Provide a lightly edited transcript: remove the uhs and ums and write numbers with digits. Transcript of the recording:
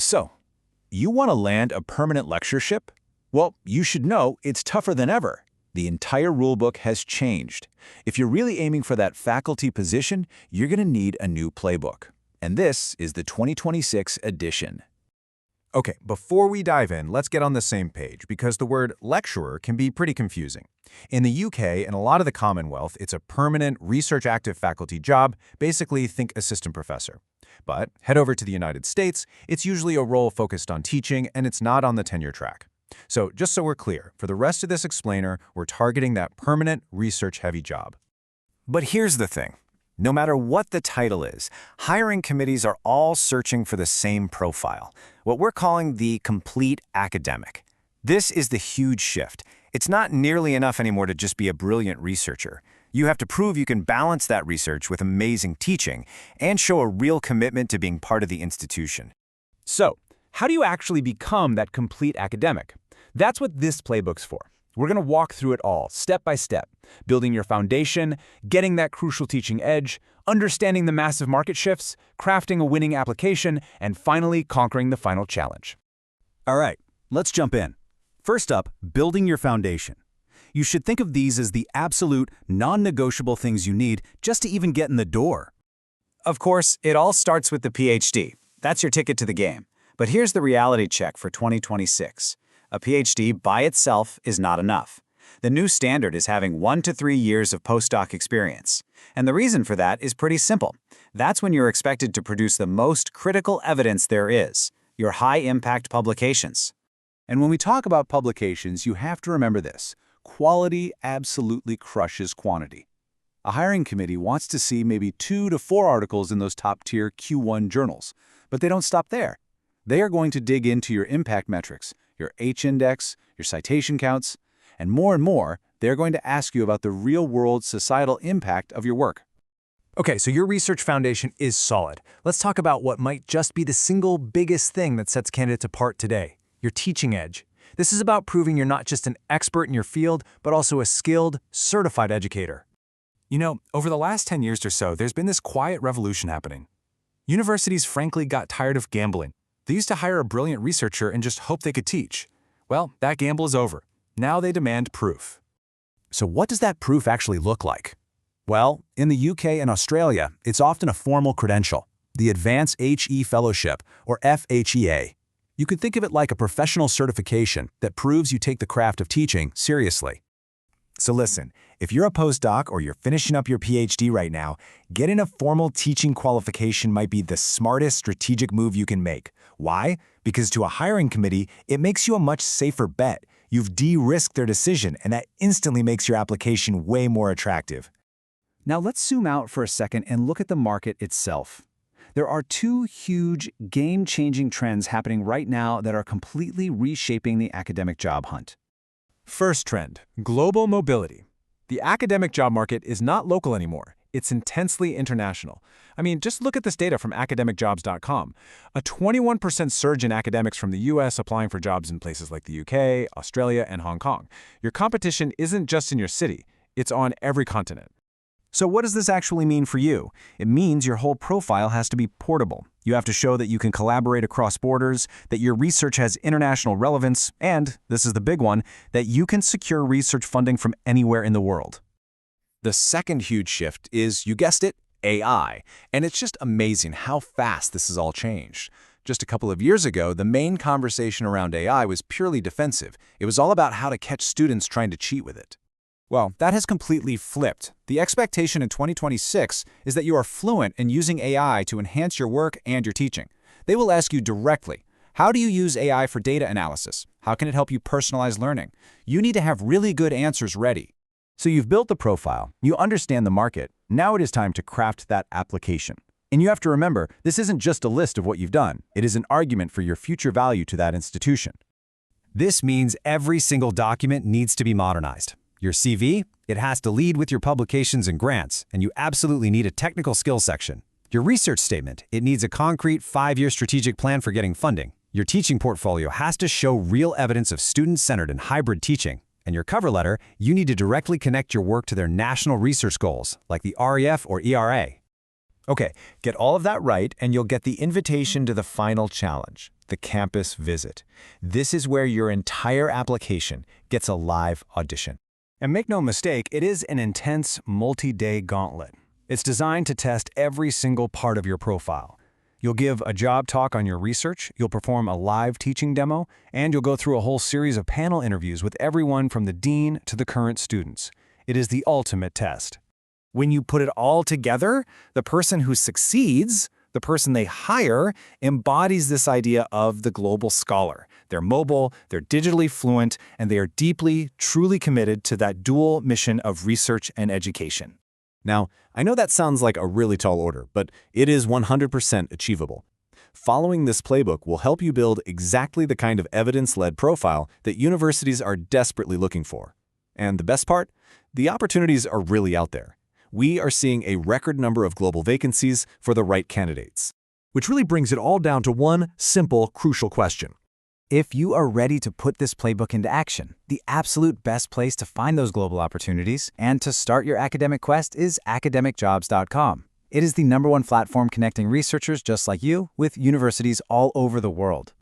So, you want to land a permanent lectureship? Well, you should know it's tougher than ever. The entire rulebook has changed. If you're really aiming for that faculty position, you're going to need a new playbook. And this is the 2026 edition. Okay, before we dive in, let's get on the same page because the word lecturer can be pretty confusing. In the UK and a lot of the Commonwealth, it's a permanent, research-active faculty job, basically think assistant professor. But head over to the United States, it's usually a role focused on teaching and it's not on the tenure track. So just so we're clear, for the rest of this explainer, we're targeting that permanent, research-heavy job. But here's the thing. No matter what the title is, hiring committees are all searching for the same profile, what we're calling the complete academic. This is the huge shift. It's not nearly enough anymore to just be a brilliant researcher. You have to prove you can balance that research with amazing teaching and show a real commitment to being part of the institution. So, how do you actually become that complete academic? That's what this playbook's for. We're going to walk through it all, step by step, building your foundation, getting that crucial teaching edge, understanding the massive market shifts, crafting a winning application, and finally conquering the final challenge. All right, let's jump in. First up, building your foundation. You should think of these as the absolute, non-negotiable things you need just to even get in the door. Of course, it all starts with the PhD. That's your ticket to the game. But here's the reality check for 2026. A PhD by itself is not enough. The new standard is having 1 to 3 years of postdoc experience. And the reason for that is pretty simple. That's when you're expected to produce the most critical evidence there is, your high-impact publications. And when we talk about publications, you have to remember this. Quality absolutely crushes quantity. A hiring committee wants to see maybe 2 to 4 articles in those top-tier Q1 journals. But they don't stop there. They are going to dig into your impact metrics, your H-index, your citation counts, and more, they're going to ask you about the real-world societal impact of your work. Okay, so your research foundation is solid. Let's talk about what might just be the single biggest thing that sets candidates apart today, your teaching edge. This is about proving you're not just an expert in your field, but also a skilled, certified educator. You know, over the last 10 years or so, there's been this quiet revolution happening. Universities frankly got tired of gambling. They used to hire a brilliant researcher and just hope they could teach. Well, that gamble is over. Now they demand proof. So what does that proof actually look like? Well, in the UK and Australia, it's often a formal credential, the Advanced HE Fellowship, or FHEA. You could think of it like a professional certification that proves you take the craft of teaching seriously. So listen, if you're a postdoc or you're finishing up your PhD right now, getting a formal teaching qualification might be the smartest strategic move you can make. Why? Because to a hiring committee, it makes you a much safer bet. You've de-risked their decision, and that instantly makes your application way more attractive. Now let's zoom out for a second and look at the market itself. There are 2 huge, game-changing trends happening right now that are completely reshaping the academic job hunt. First trend, global mobility. The academic job market is not local anymore. It's intensely international. I mean, just look at this data from academicjobs.com. A 21% surge in academics from the US applying for jobs in places like the UK, Australia, and Hong Kong. Your competition isn't just in your city, it's on every continent. So what does this actually mean for you? It means your whole profile has to be portable. You have to show that you can collaborate across borders, that your research has international relevance, and, this is the big one, that you can secure research funding from anywhere in the world. The second huge shift is, you guessed it, AI. And it's just amazing how fast this has all changed. Just a couple of years ago, the main conversation around AI was purely defensive. It was all about how to catch students trying to cheat with it. Well, that has completely flipped. The expectation in 2026 is that you are fluent in using AI to enhance your work and your teaching. They will ask you directly, how do you use AI for data analysis? How can it help you personalize learning? You need to have really good answers ready. So you've built the profile, you understand the market, now it is time to craft that application. And you have to remember, this isn't just a list of what you've done, it is an argument for your future value to that institution. This means every single document needs to be modernized. Your CV, it has to lead with your publications and grants, and you absolutely need a technical skills section. Your research statement, it needs a concrete 5-year strategic plan for getting funding. Your teaching portfolio has to show real evidence of student-centered and hybrid teaching. And your cover letter, you need to directly connect your work to their national research goals, like the REF or ERA. Okay, get all of that right and you'll get the invitation to the final challenge, the campus visit. This is where your entire application gets a live audition. And make no mistake, it is an intense, multi-day gauntlet. It's designed to test every single part of your profile. You'll give a job talk on your research, you'll perform a live teaching demo, and you'll go through a whole series of panel interviews with everyone from the dean to the current students. It is the ultimate test. When you put it all together, the person who succeeds, the person they hire, embodies this idea of the global scholar. They're mobile, they're digitally fluent, and they are deeply, truly committed to that dual mission of research and education. Now, I know that sounds like a really tall order, but it is 100% achievable. Following this playbook will help you build exactly the kind of evidence-led profile that universities are desperately looking for. And the best part? The opportunities are really out there. We are seeing a record number of global vacancies for the right candidates. Which really brings it all down to one simple, crucial question. If you are ready to put this playbook into action, the absolute best place to find those global opportunities and to start your academic quest is academicjobs.com. It is the #1 platform connecting researchers just like you with universities all over the world.